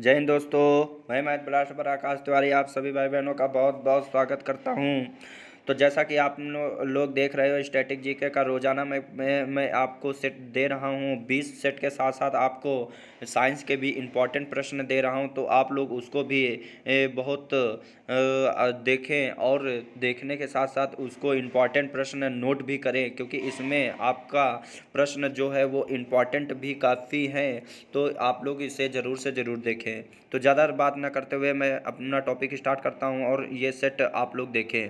जय हिंद दोस्तों। मैं मैथ ब्लास्ट पर आकाश तिवारी आप सभी भाई बहनों का बहुत बहुत स्वागत करता हूं। तो जैसा कि आप लोग देख रहे हो, स्टैटिक जीके का रोजाना मैं आपको सेट दे रहा हूं। 20 सेट के साथ साथ आपको साइंस के भी इम्पोर्टेंट प्रश्न दे रहा हूं, तो आप लोग उसको भी बहुत देखें और देखने के साथ साथ उसको इम्पोर्टेंट प्रश्न नोट भी करें, क्योंकि इसमें आपका प्रश्न जो है वो इम्पोर्टेंट भी काफ़ी है। तो आप लोग इसे ज़रूर से ज़रूर देखें। तो ज़्यादा बात ना करते हुए मैं अपना टॉपिक स्टार्ट करता हूँ और ये सेट आप लोग देखें।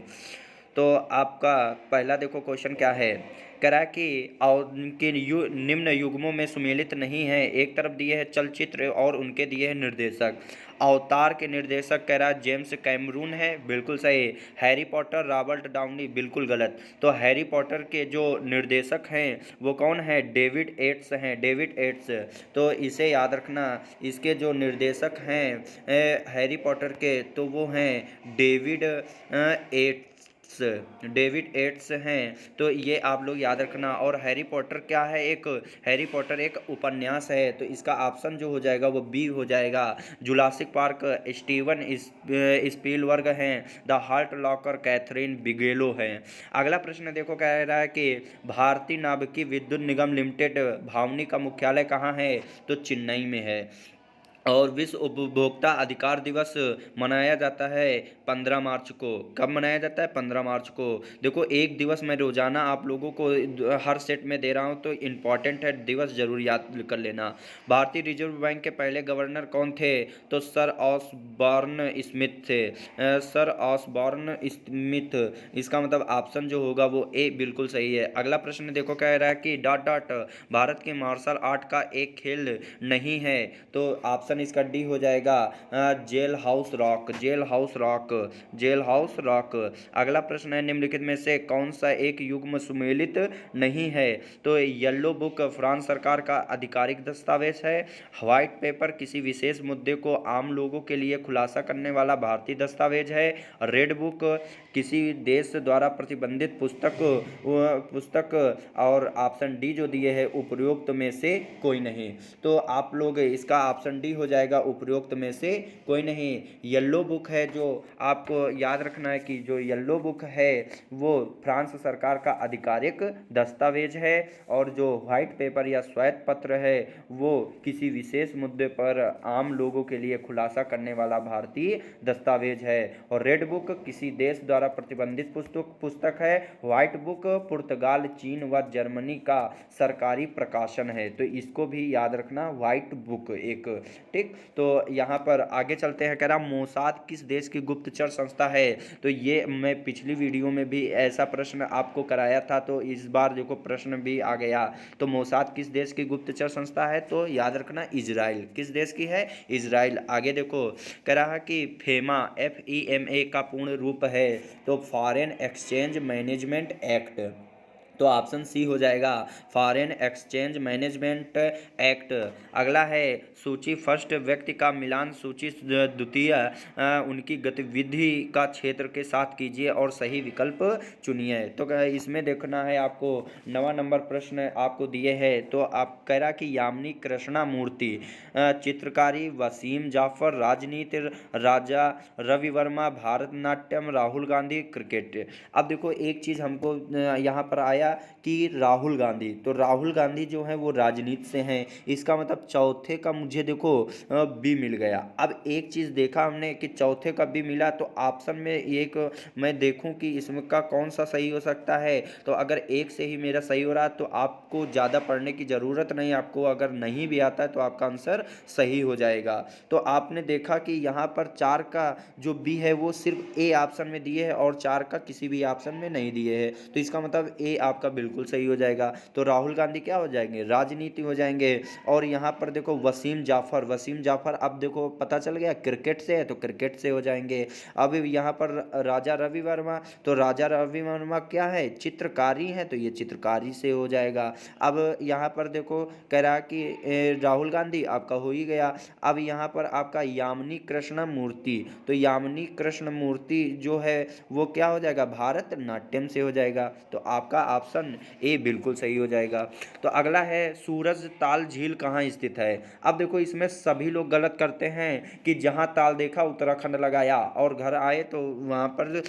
तो आपका पहला देखो क्वेश्चन क्या है। कह रहा है कि और निम्न युग्मों में सुमेलित नहीं है। एक तरफ दिए है चलचित्र और उनके दिए हैं निर्देशक। अवतार के निर्देशक कह रहा है जेम्स कैमरून है, बिल्कुल सही। हैरी पॉटर रॉबर्ट डाउनी, बिल्कुल गलत। तो हैरी पॉटर के जो निर्देशक हैं वो कौन है? डेविड एट्स हैं, डेविड एट्स। तो इसे याद रखना, इसके जो निर्देशक हैं हैरी पॉटर के, तो वो हैं डेविड एट्स। डेविड एट्स हैं। तो ये आप लोग याद रखना। और हैरी पॉटर क्या है? हैरी पॉटर एक उपन्यास है, तो इसका ऑप्शन जो हो जाएगा वो बी हो जाएगा। जुरासिक पार्क स्टीवन स्पीलबर्ग हैं। द हार्ट लॉकर कैथरीन बिगेलो हैं। अगला प्रश्न देखो, कह रहा है कि भारतीय नाभिकीय विद्युत निगम लिमिटेड भावनी का मुख्यालय कहाँ है? तो चेन्नई में है। और विश्व उपभोक्ता अधिकार दिवस मनाया जाता है 15 मार्च को। कब मनाया जाता है? 15 मार्च को। देखो, एक दिवस मैं रोजाना आप लोगों को हर सेट में दे रहा हूँ, तो इम्पॉर्टेंट है, दिवस जरूर याद कर लेना। भारतीय रिजर्व बैंक के पहले गवर्नर कौन थे? तो सर ऑसबॉर्न स्मिथ थे। Sir Osborne Smith. इसका मतलब ऑप्शन जो होगा वो ए बिल्कुल सही है। अगला प्रश्न देखो, कह रहा है कि डॉट डॉट भारत के मार्शल आर्ट का एक खेल नहीं है। तो ऑप्शन इसका डी हो जाएगा, jail house rock, jail house rock, jail house rock. अगला प्रश्न है, निम्नलिखित में से कौन सा एक युग्म सुमेलित नहीं है? तो येलो बुक फ्रांस सरकार का आधिकारिक दस्तावेज है। व्हाइट पेपर किसी विशेष मुद्दे को आम लोगों के लिए खुलासा करने वाला भारतीय दस्तावेज है। रेड बुक किसी देश द्वारा प्रतिबंधित पुस्तक। और ऑप्शन डी जो दिए है उपरोक्त में से कोई नहीं। तो आप लोग इसका ऑप्शन डी हो जाएगा, उपरोक्त में से कोई नहीं। येलो बुक है, जो आपको याद रखना है कि जो येलो बुक है वो फ्रांस सरकार का आधिकारिक दस्तावेज है। और जो व्हाइट पेपर या श्वेत पत्र है वो किसी विशेष मुद्दे पर आम लोगों के लिए खुलासा करने वाला भारतीय दस्तावेज है। और रेड बुक किसी देश द्वारा प्रतिबंधित पुस्तक है। व्हाइट बुक पुर्तगाल, चीन व जर्मनी का सरकारी प्रकाशन है। तो इसको भी याद रखना, व्हाइट बुक एक। ठीक, तो यहाँ पर आगे चलते हैं। कह रहा मोसाद किस देश की गुप्तचर संस्था है? तो ये मैं पिछली वीडियो में भी ऐसा प्रश्न आपको कराया था, तो इस बार देखो प्रश्न भी आ गया। तो मोसाद किस देश की गुप्तचर संस्था है? तो याद रखना इजराइल। किस देश की है? इजराइल। आगे देखो, कह रहा कि फेमा, FEMA का पूर्ण रूप है? तो फॉरेन एक्सचेंज मैनेजमेंट एक्ट। तो ऑप्शन सी हो जाएगा, फॉरेन एक्सचेंज मैनेजमेंट एक्ट। अगला है सूची फर्स्ट व्यक्ति का मिलान सूची द्वितीय उनकी गतिविधि का क्षेत्र के साथ कीजिए और सही विकल्प चुनिए। तो इसमें देखना है आपको, 9वां नंबर प्रश्न आपको दिए है। तो आप कह रहा कि यामिनी कृष्णमूर्ति, चित्रकारी वसीम जाफर, राजनीति राजा रवि वर्मा, भारतनाट्यम राहुल गांधी, क्रिकेट। अब देखो, एक चीज़ हमको यहाँ पर आया कि राहुल गांधी, तो राहुल गांधी जो है वो राजनीति से हैं। इसका मतलब चौथे का मुझे देखो बी मिल गया। अब एक चीज़ देखा हमने कि चौथे का बी मिला, तो ऑप्शन में एक मैं देखूं कि इसमें का कौन सा सही हो सकता है। तो अगर एक से ही मेरा सही हो रहा है तो आपको ज़्यादा पढ़ने की ज़रूरत नहीं। आपको अगर नहीं भी आता है तो आपका आंसर सही हो जाएगा। तो आपने देखा कि यहाँ पर 4 का जो बी है वो सिर्फ ए ऑप्शन में दिए है और 4 का किसी भी ऑप्शन में नहीं दिए है। तो इसका मतलब ए आपका बिल्कुल सही हो जाएगा। तो राहुल गांधी क्या हो जाएंगे? राजनीति हो जाएंगे। और यहाँ पर देखो वसीम जाफर, वसीम जाफर अब देखो पता चल गया क्रिकेट से है, तो क्रिकेट से हो जाएंगे। अब यहाँ पर राजा रवि वर्मा, तो राजा रवि वर्मा क्या है? चित्रकारी है, तो ये चित्रकारी से हो जाएगा। अब यहाँ पर देखो कह रहा कि राहुल गांधी आपका हो ही गया। अब यहाँ पर आपका यामिनी कृष्ण मूर्ति, तो यामिनी कृष्ण मूर्ति जो है वो क्या हो जाएगा? भारतनाट्यम से हो जाएगा। तो आपका ऑप्शन ए बिल्कुल सही हो जाएगा। तो अगला है सूरज ताल झील कहाँ स्थित है। अब देखो इसमें सभी लोग गलत करते हैं कि जहाँ ताल देखा उत्तराखंड लगाया और घर आए तो वहाँ पर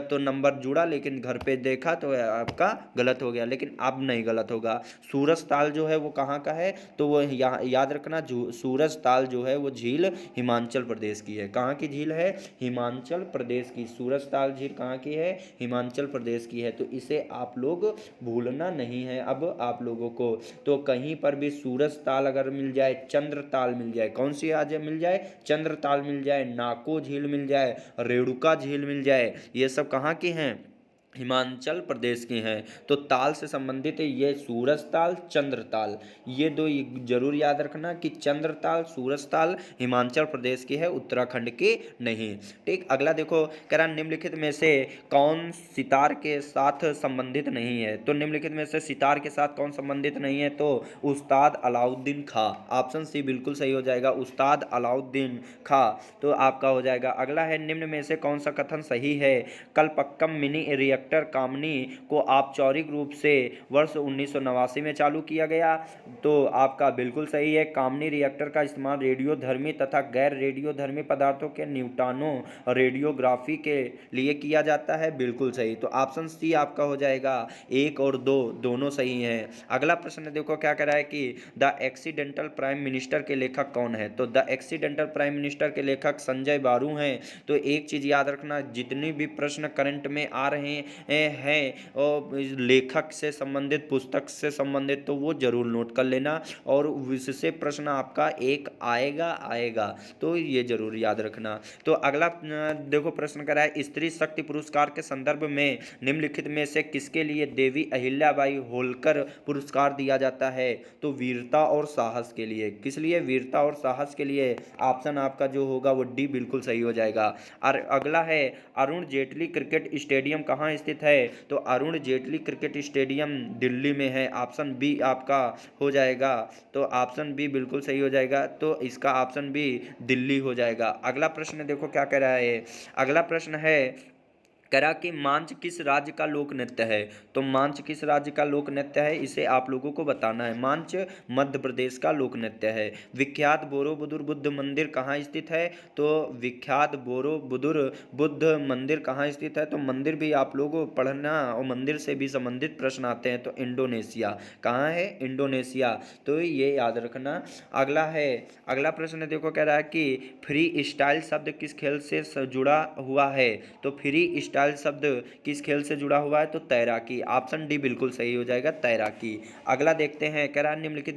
तो नंबर जुड़ा, लेकिन घर पे देखा तो आपका गलत हो गया। लेकिन अब नहीं गलत होगा। सूरज ताल जो है वो कहाँ का है, तो वो याद रखना सूरज ताल जो है वो झील हिमाचल प्रदेश की है। कहाँ की झील है, हिमाचल प्रदेश की। सूरज ताल झील कहाँ की है, हिमाचल प्रदेश की है। तो इसे आप लोग भूलना नहीं है अब आप लोगों को। तो कहीं पर भी सूरज ताल अगर मिल जाए, चंद्र ताल मिल जाए, कौन सी आज मिल जाए, चंद्र ताल मिल जाए, नाको झील मिल जाए, रेणुका झील मिल जाए, ये सब कहाँ की हैं, हिमाचल प्रदेश की हैं। तो ताल से संबंधित है ये सूरज ताल, चंद्र ताल, ये दो जरूर याद रखना कि चंद्र ताल, सूरज ताल हिमाचल प्रदेश की है, उत्तराखंड की नहीं। ठीक, अगला देखो कह रहा निम्नलिखित में से कौन सितार के साथ संबंधित नहीं है। तो निम्नलिखित में से सितार के साथ कौन संबंधित नहीं है, तो उस्ताद अलाउद्दीन खां, ऑप्शन सी बिल्कुल सही हो जाएगा, उस्ताद अलाउद्दीन खां तो आपका हो जाएगा। अगला है निम्न में से कौन सा कथन सही है, कलपक्कम मिनी रिएक्टर कामनी को औपचारिक रूप से वर्ष 1989 में चालू किया गया। तो आपका बिल्कुल सही है, कामनी रिएक्टर का इस्तेमाल रेडियोधर्मी तथा गैर रेडियोधर्मी पदार्थों के न्यूट्रॉनों रेडियोग्राफी के लिए किया जाता है, बिल्कुल सही। तो ऑप्शन सी आपका हो जाएगा, एक और दो दोनों सही हैं। अगला प्रश्न देखो क्या कह रहा है कि द एक्सीडेंटल प्राइम मिनिस्टर के लेखक कौन है। तो द एक्सीडेंटल प्राइम मिनिस्टर के लेखक संजय बारू हैं। तो एक चीज याद रखना, जितनी भी प्रश्न करंट में आ रहे हैं और लेखक से संबंधित, पुस्तक से संबंधित, तो वो जरूर नोट कर लेना और उससे प्रश्न आपका एक आएगा, तो ये जरूर याद रखना। तो अगला देखो प्रश्न करा है, स्त्री शक्ति पुरस्कार के संदर्भ में निम्नलिखित में से किसके लिए देवी अहिल्याबाई होलकर पुरस्कार दिया जाता है। तो वीरता और साहस के लिए। किस लिए, वीरता और साहस के लिए। ऑप्शन आपका जो होगा वो डी बिल्कुल सही हो जाएगा। और अगला है अरुण जेटली क्रिकेट स्टेडियम कहाँ स्थित है। तो अरुण जेटली क्रिकेट स्टेडियम दिल्ली में है, ऑप्शन बी आपका हो जाएगा। तो ऑप्शन बी बिल्कुल सही हो जाएगा, तो इसका ऑप्शन बी दिल्ली हो जाएगा। अगला प्रश्न देखो क्या कह रहा है, अगला प्रश्न है कह रहा कि मांझ किस राज्य का लोक नृत्य है। तो मांझ किस राज्य का लोक नृत्य है, इसे आप लोगों को बताना है। मांझ मध्य प्रदेश का लोक नृत्य है। विख्यात बोरोबुदुर बुद्ध मंदिर कहाँ स्थित है। तो विख्यात बोरोबुदुर बुद्ध मंदिर कहाँ स्थित है। तो मंदिर भी आप लोगों को पढ़ना और मंदिर से भी संबंधित प्रश्न आते हैं। तो इंडोनेशिया कहाँ है, इंडोनेशिया, तो ये याद रखना। अगला है, अगला प्रश्न देखो कह रहा है कि फ्री स्टाइल शब्द किस खेल से जुड़ा हुआ है। तो फ्री स्टाइल शब्द किस खेल से जुड़ा हुआ है। तो तैराकी, ऑप्शन डी बिल्कुल सही हो जाएगा, तैराकी। अगला देखते हैं, कह रहा है निम्नलिखित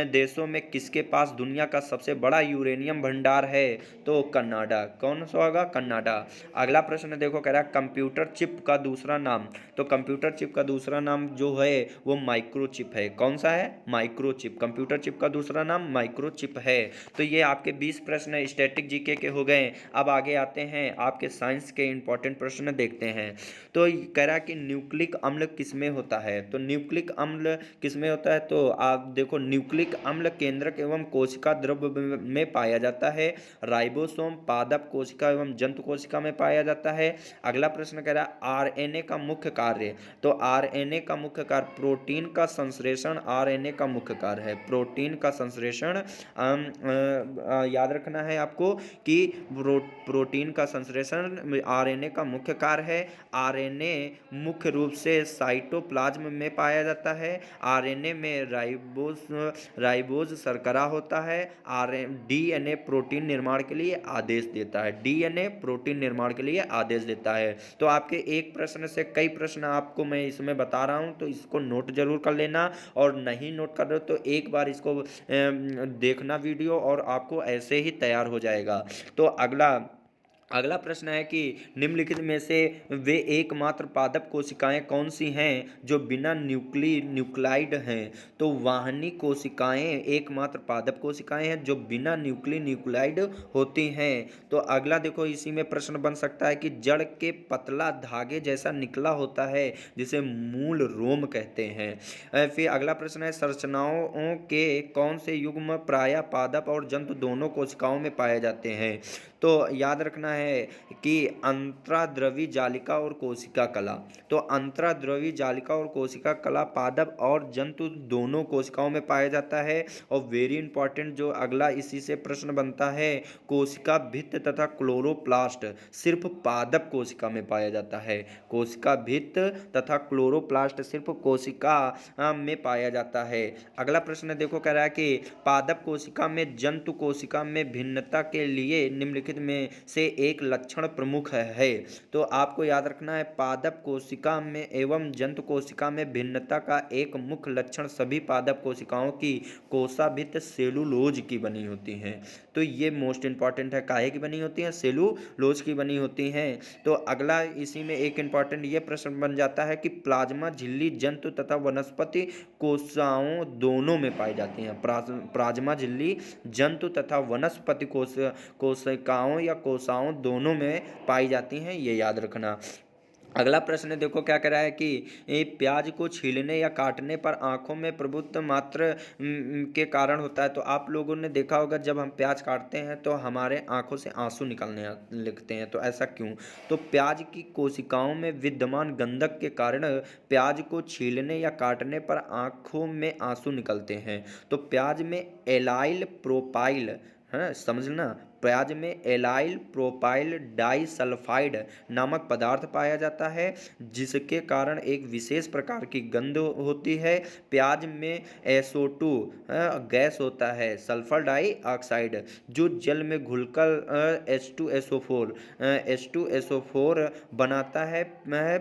देशों में किसके पास दुनिया का सबसे बड़ा यूरेनियम भंडार है। तो कनाडा, कौन सा होगा, कनाडा। अगला प्रश्न देखो कह रहा है कंप्यूटर चिप का दूसरा नाम। तो कंप्यूटर चिप का दूसरा नाम जो है वो माइक्रोचिप है। कौन सा है, माइक्रोचिप। कंप्यूटर चिप का दूसरा नाम माइक्रोचिप है। तो ये आपके 20 प्रश्न स्टैटिक जीके के हो गए। अब आगे आते हैं आपके साइंस के इंपॉर्टेंट प्रश्न देखते हैं। तो कह रहा है कि न्यूक्लिक अम्ल किसमें होता है। तो न्यूक्लिक अम्ल किसमें होता है। तो आप देखो न्यूक्लिक अम्ल केंद्रक एवं कोशिका द्रव्य में पाया जाता है। राइबोसोम, पादप कोशिका एवं जंतु कोशिका में पाया जाता है। अगला प्रश्न कह रहा है आरएनए का मुख्य कार्य। तो आरएनए का मुख्य कार्य प्रोटीन का संश्लेषण, आरएनए का मुख्य कार्य है प्रोटीन का संश्लेषण। याद रखना है आपको कि प्रोटीन का संश्लेषण आरएनए का मुख्य कार्य है। आरएनए मुख्य रूप से साइटोप्लाज्म में पाया जाता है। आरएनए में राइबोज शर्करा होता है। डीएनए प्रोटीन निर्माण के लिए आदेश देता है, डीएनए प्रोटीन निर्माण के लिए आदेश देता है। तो आपके एक प्रश्न से कई प्रश्न आपको मैं इसमें बता रहा हूं, तो इसको नोट जरूर कर लेना। और नहीं नोट कर रहे हो तो एक बार इसको देखना वीडियो और आपको ऐसे ही तैयार हो जाएगा। तो अगला प्रश्न है कि निम्नलिखित में से वे एकमात्र पादप कोशिकाएं कौन सी हैं जो बिना न्यूक्लाइड हैं। तो वाहिनी कोशिकाएं एकमात्र पादप कोशिकाएं हैं जो बिना न्यूक्लाइड होती हैं। तो अगला देखो इसी में प्रश्न बन सकता है कि जड़ के पतला धागे जैसा निकला होता है जिसे मूल रोम कहते हैं। फिर अगला प्रश्न है संरचनाओं के कौन से युग्म प्रायः पादप और जंतु दोनों कोशिकाओं में पाए जाते हैं। तो याद रखना है कि अंतराद्रवी जालिका और कोशिका कला। तो अंतराद्रवी जालिका और कोशिका कला पादप और जंतु दोनों कोशिकाओं में पाया जाता है। और वेरी इंपॉर्टेंट जो अगला इसी से प्रश्न बनता है, कोशिका भित्त तथा क्लोरोप्लास्ट सिर्फ पादप कोशिका में पाया जाता है। कोशिका भित्त तथा क्लोरोप्लास्ट सिर्फ कोशिका में पाया जाता है। अगला प्रश्न देखो कह रहा है कि पादप कोशिका में जंतु कोशिका में भिन्नता के लिए निम्नलिखित में से एक लक्षण प्रमुख है। तो आपको याद रखना है, पादप कोशिका में एवं जंतु कोशिका में भिन्नता का एक मुख्य लक्षण सभी पादप कोशिकाओं की कोशाभित्त सेलुलोज की बनी होती हैं। तो ये मोस्ट इंपॉर्टेंट है, काहे की बनी होती है? सेलुलोज की बनी होती हैं। तो अगला इसी में एक इंपॉर्टेंट ये प्रश्न बन जाता है कि प्लाज्मा झिल्ली जंतु तथा वनस्पति कोशिकाओं दोनों में पाई जाती हैं। प्लाज्मा झिल्ली जंतु तथा वनस्पति कोशिकाओं या कोशिकाओं दोनों में पाई जाती हैं, ये याद रखना। अगला प्रश्न देखो क्या कह रहा है कि प्याज को छीलने या काटने पर आंखों में प्रभुत्व मात्र के कारण होता है। तो आप लोगों ने देखा होगा जब हम प्याज काटते हैं तो हमारे आंखों से आंसू निकलने लगते हैं, तो ऐसा क्यों? तो प्याज की कोशिकाओं में विद्यमान गंधक के कारण प्याज को छीलने या काटने पर आंखों में आंसू निकलते हैं। तो प्याज में एलाइल प्रोपाइल, है समझना, प्याज में एलाइल प्रोपाइल डाइसल्फाइड नामक पदार्थ पाया जाता है, जिसके कारण एक विशेष प्रकार की गंध होती है। प्याज में SO2 गैस होता है, सल्फर डाइऑक्साइड, जो जल में घुलकर H2SO4 बनाता है।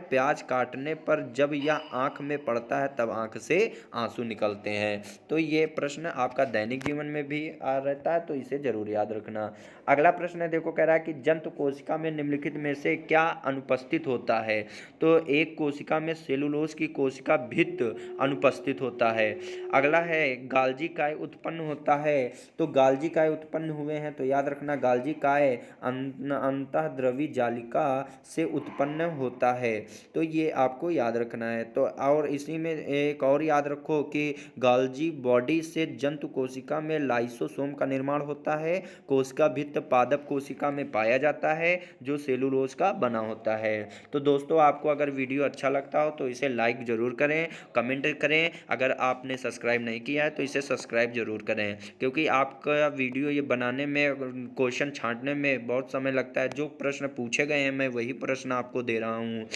प्याज काटने पर जब यह आंख में पड़ता है तब आंख से आंसू निकलते हैं। तो ये प्रश्न आपका दैनिक जीवन में भी आ रहता है, तो इसे जरूर याद रखना। अगला प्रश्न देखो कह रहा है कि जंतु कोशिका में निम्नलिखित में से क्या अनुपस्थित होता है? तो एक कोशिका में सेलुलोज की कोशिका भित्त अनुपस्थित होता है। अगला है गाल्जी काय उत्पन्न होता है। तो गाल्जी काय उत्पन्न हुए हैं, तो याद रखना गाल्जी काय अंतःद्रवी जालिका से उत्पन्न होता है। तो ये आपको याद रखना है। तो और इसी में एक और याद रखो कि गाल्जी बॉडी से जंतु कोशिका में लाइसोसोम का निर्माण होता है। कोशिका भित्त पादप कोशिका में पाया जाता है, जो सेलुलोज का बना होता है। तो दोस्तों, आपको अगर वीडियो अच्छा लगता हो तो इसे लाइक जरूर करें, कमेंट करें। अगर आपने सब्सक्राइब नहीं किया है तो इसे सब्सक्राइब जरूर करें, क्योंकि आपका वीडियो ये बनाने में, क्वेश्चन छांटने में बहुत समय लगता है। जो प्रश्न पूछे गए हैं मैं वही प्रश्न आपको दे रहा हूँ,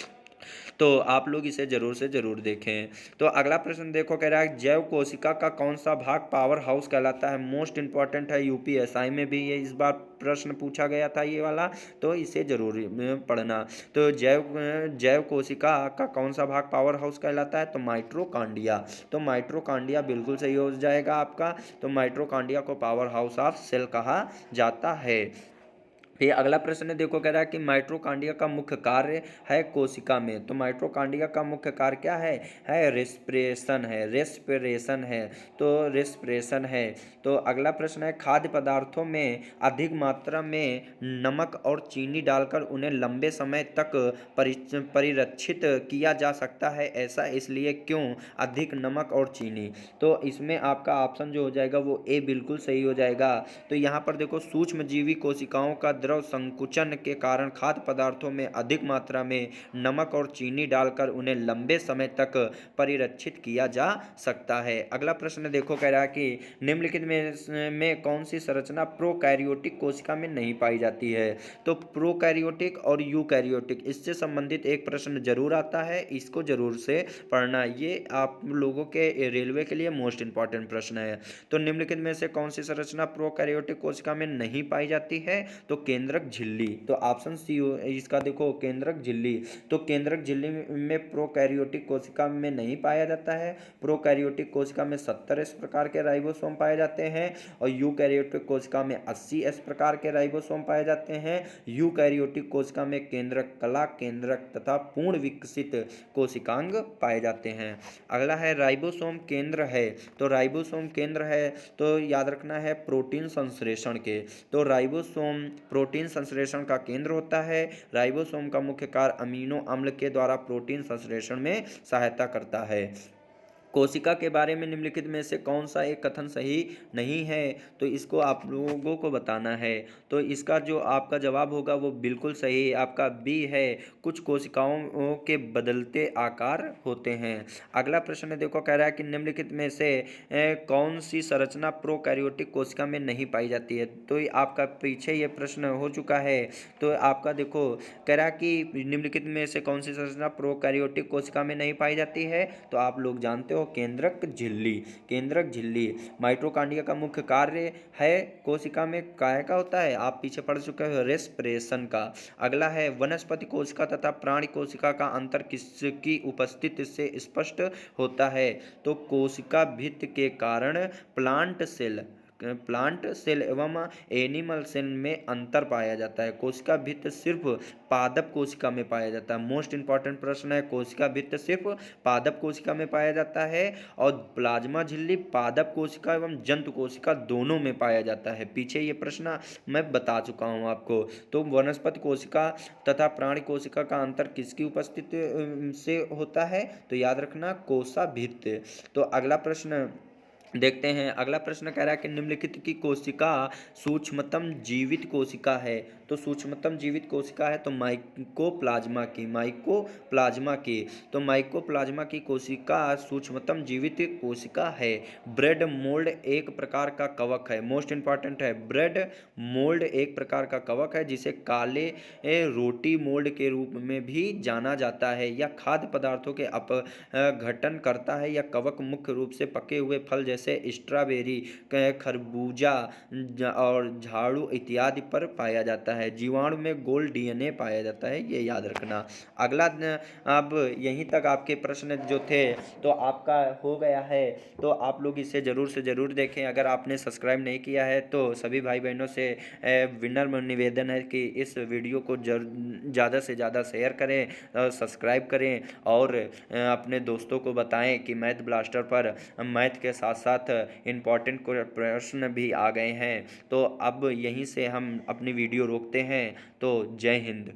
तो आप लोग इसे जरूर से जरूर देखें। तो अगला प्रश्न देखो कह रहा है जैव कोशिका का कौन सा भाग पावर हाउस कहलाता है? मोस्ट इंपॉर्टेंट है, यूपीएसआई में भी ये इस बार प्रश्न पूछा गया था ये वाला, तो इसे जरूर पढ़ना। तो जैव कोशिका का कौन सा भाग पावर हाउस कहलाता है? तो माइटोकॉन्ड्रिया। तो माइटोकॉन्ड्रिया बिल्कुल सही हो जाएगा आपका। तो माइटोकॉन्ड्रिया को पावर हाउस ऑफ सेल कहा जाता है। फिर अगला प्रश्न देखो कह रहा है कि माइटोकॉन्ड्रिया का मुख्य कार्य है कोशिका में। तो माइटोकॉन्ड्रिया का मुख्य कार्य क्या है रेस्पिरेशन है, रेस्पिरेशन है। तो रेस्पिरेशन है। तो अगला प्रश्न है खाद्य पदार्थों में अधिक मात्रा में नमक और चीनी डालकर उन्हें लंबे समय तक परिरक्षित किया जा सकता है, ऐसा इसलिए क्यों? अधिक नमक और चीनी। तो इसमें आपका ऑप्शन जो हो जाएगा वो ए बिल्कुल सही हो जाएगा। तो यहाँ पर देखो सूक्ष्मजीवी कोशिकाओं का द्रव संकुचन के कारण खाद्य पदार्थों में अधिक मात्रा में नमक और चीनी डालकर उन्हें लंबे समय तक परिरक्षित किया जा सकता है। अगला प्रश्न देखो कह रहा है कि निम्नलिखित में कौन सी संरचना प्रोकैरियोटिक कोशिका में नहीं पाई जाती है? तो प्रोकैरियोटिक और यूकैरियोटिक, इससे संबंधित एक प्रश्न जरूर आता है, इसको जरूर से पढ़ना। ये आप लोगों के रेलवे के लिए मोस्ट इंपॉर्टेंट प्रश्न है। तो निम्नलिखित में से कौन सी संरचना प्रोकैरियोटिक कोशिका में नहीं पाई जाती है? तो केंद्रक झिल्ली। तो ऑप्शन सी इसका देखो केंद्रक झिल्ली। तो केंद्रक झिल्ली में प्रोकैरियोटिक कोशिका में नहीं पाया जाता है। प्रोकैरियोटिक कोशिका में 70 इस प्रकार के राइबोसोम पाए जाते हैं और यूकैरियोटिक कोशिका में 80 इस प्रकार के राइबोसोम पाए जाते हैं। यूकैरियोटिक कोशिका में केंद्रक, कला केंद्रक तथा पूर्ण विकसित कोशिकांग पाए जाते हैं। अगला है राइबोसोम केंद्र है। तो राइबोसोम केंद्र है तो याद रखना है प्रोटीन संश्लेषण के। तो राइबोसोम प्रोटीन संश्लेषण का केंद्र होता है। राइबोसोम का मुख्य कार्य अमीनो अम्ल के द्वारा प्रोटीन संश्लेषण में सहायता करता है। कोशिका के बारे में निम्नलिखित में से कौन सा एक कथन सही नहीं है, तो इसको आप लोगों को बताना है। तो इसका जो आपका जवाब होगा वो बिल्कुल सही है, आपका बी है, कुछ कोशिकाओं के बदलते आकार होते हैं। अगला प्रश्न देखो, कह रहा है कि निम्नलिखित में से कौन सी संरचना प्रोकैरियोटिक कोशिका में नहीं पाई जाती है। तो ये आपका पीछे ये प्रश्न हो चुका है। तो आपका देखो, कह रहा है कि निम्नलिखित में से कौन सी संरचना प्रोकैरियोटिक कोशिका में नहीं पाई जाती है, तो आप लोग जानते हो केंद्रक झिल्ली। केंद्रक झिल्ली माइटोकॉन्ड्रिया का मुख्य कार्य है कोशिका में काय का होता है, आप पीछे पढ़ चुके हो, रेस्पिरेशन का। अगला है वनस्पति कोशिका तथा प्राणी कोशिका का अंतर किसकी उपस्थिति से स्पष्ट होता है, तो कोशिका भित्ति के कारण प्लांट सेल एवं एनिमल सेल में अंतर पाया जाता है। कोशिका भित्ति सिर्फ पादप कोशिका में पाया जाता है। मोस्ट इंपॉर्टेंट प्रश्न है, कोशिका भित्ति सिर्फ पादप कोशिका में पाया जाता है और प्लाज्मा झिल्ली पादप कोशिका एवं जंतु कोशिका दोनों में पाया जाता है। पीछे ये प्रश्न मैं बता चुका हूँ आपको। तो वनस्पति कोशिका तथा प्राणी कोशिका का अंतर किसकी उपस्थिति से होता है, तो याद रखना कोशा भित्ति। तो अगला प्रश्न देखते हैं। अगला प्रश्न कह रहा है कि निम्नलिखित की कोशिका सूक्ष्मतम जीवित कोशिका है, तो सूक्ष्मतम जीवित कोशिका है तो माइकोप्लाज्मा की तो माइकोप्लाज्मा की कोशिका सूक्ष्मतम जीवित कोशिका है। ब्रेड मोल्ड एक प्रकार का कवक है, मोस्ट इंपॉर्टेंट है, ब्रेड मोल्ड एक प्रकार का कवक है जिसे काले रोटी मोल्ड के रूप में भी जाना जाता है। यह खाद्य पदार्थों के अपघटन करता है। यह कवक मुख्य रूप से पके हुए फल जैसे स्ट्रॉबेरी, खरबूजा और झाड़ू इत्यादि पर पाया जाता है। जीवाणु में गोल्ड डीएनए पाया जाता है, ये याद रखना। अगला अब यहीं तक आपके प्रश्न जो थे तो आपका हो गया है, तो आप लोग इसे ज़रूर से ज़रूर देखें। अगर आपने सब्सक्राइब नहीं किया है तो सभी भाई बहनों से विनम्र निवेदन है कि इस वीडियो को ज़्यादा से ज़्यादा शेयर करें, सब्सक्राइब करें और अपने दोस्तों को बताएं कि मैथ ब्लास्टर पर मैथ के साथ साथ इम्पॉर्टेंट प्रश्न भी आ गए हैं। तो अब यहीं से हम अपनी वीडियो रोकते हैं। तो जय हिंद।